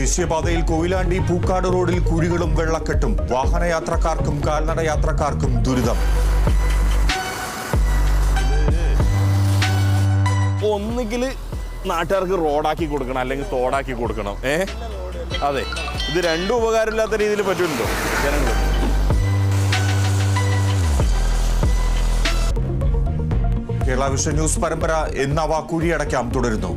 ദേശീയപാതയിൽ കൊയിലാണ്ടി പൂക്കാട് റോഡിൽ കുഴികളും വെള്ളക്കെട്ടും. വാഹനയാത്രക്കാർക്കും കാൽനട യാത്രക്കാർക്കും ദുരിതം. ഒന്നുകിൽ നാട്ടുകാർക്ക് റോഡാക്കി കൊടുക്കണം, അല്ലെങ്കിൽ തോടാക്കി കൊടുക്കണം. അതെ, ഇത് രണ്ടും ഉപകാരമില്ലാത്ത രീതിയിൽ പറ്റുമല്ലോ ജനങ്ങൾ. കേരള വിഷൻ ന്യൂസ് പരമ്പര എന്നവ കുഴിയടയ്ക്കാം തുടരുന്നു.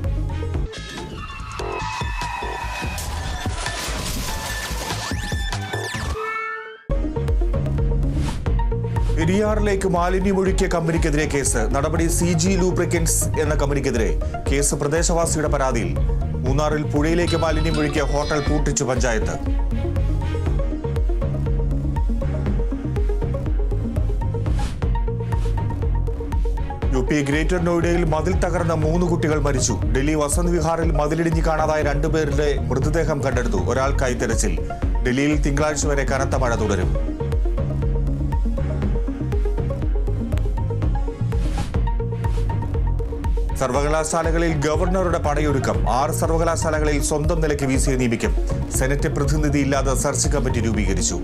പെരിയാറിലേക്ക് മാലിന്യമൊഴുക്കിയ കമ്പനിക്കെതിരെ കേസ്. നടപടി CG ലൂബ്രിക്കൻസ് എന്ന കമ്പനിക്കെതിരെ കേസ്. പ്രദേശവാസിയുടെ പരാതിയിൽ. മൂന്നാറിൽ പുഴയിലേക്ക് മാലിന്യമൊഴുക്കിയ ഹോട്ടൽ പൂട്ടിച്ചു പഞ്ചായത്ത്. UP ഗ്രേറ്റർ നോയിഡയിൽ മതിൽ തകർന്ന 3 കുട്ടികൾ മരിച്ചു. ഡൽഹി വസന്ത് വിഹാറിൽ മതിലിടിഞ്ഞ് കാണാതായ 2 പേരുടെ മൃതദേഹം കണ്ടെടുത്തു. ഒരാൾക്കായി തെരച്ചിൽ. ഡൽഹിയിൽ തിങ്കളാഴ്ച വരെ കനത്ത മഴ തുടരും. സർവകലാശാലകളിൽ ഗവർണറുടെ പടയൊരുക്കം. 6 സർവകലാശാലകളിൽ സ്വന്തം നിലയ്ക്ക് VC നിയമിക്കും. സെനറ്റ് പ്രതിനിധിയില്ലാതെ സെർച്ച് കമ്മിറ്റി രൂപീകരിച്ചു.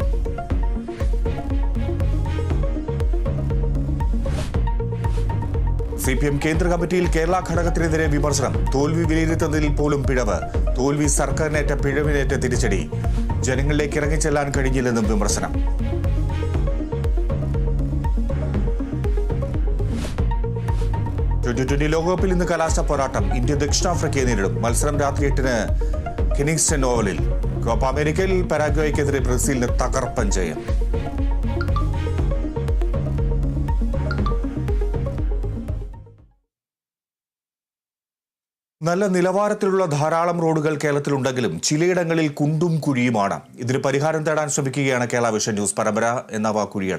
CPM കേന്ദ്ര കമ്മിറ്റിയിൽ കേരള ഘടകത്തിനെതിരെ വിമർശനം. തോൽവി വിലയിരുത്തുന്നതിൽ പോലും പിഴവ്. തോൽവി സർക്കാരിനേറ്റ പിഴവിനേറ്റ തിരിച്ചടി. ജനങ്ങളിലേക്ക് ഇറങ്ങിച്ചെല്ലാൻ കഴിഞ്ഞില്ലെന്നും വിമർശനം. T20 ലോകകപ്പിൽ ഇന്ന് കലാശ പോരാട്ടം. ഇന്ത്യ ദക്ഷിണാഫ്രിക്കയെ നേരിടും. മത്സരം രാത്രി 8-ന് കിങ്സ്റ്റൺ ഓവലിൽ. കോപ്പ അമേരിക്കയിൽ പരാഗ്വേക്കെതിരെ ബ്രസീലിന് തകർപ്പൻ ജയം. നല്ല നിലവാരത്തിലുള്ള ധാരാളം റോഡുകൾ കേരളത്തിലുണ്ടെങ്കിലും ചിലയിടങ്ങളിൽ കുണ്ടും കുഴിയുമാണ്. ഇതിന് പരിഹാരം തേടാൻ ശ്രമിക്കുകയാണ് കേരള വിഷൻ ന്യൂസ് പരമ്പര എന്നവ കുഴിയട.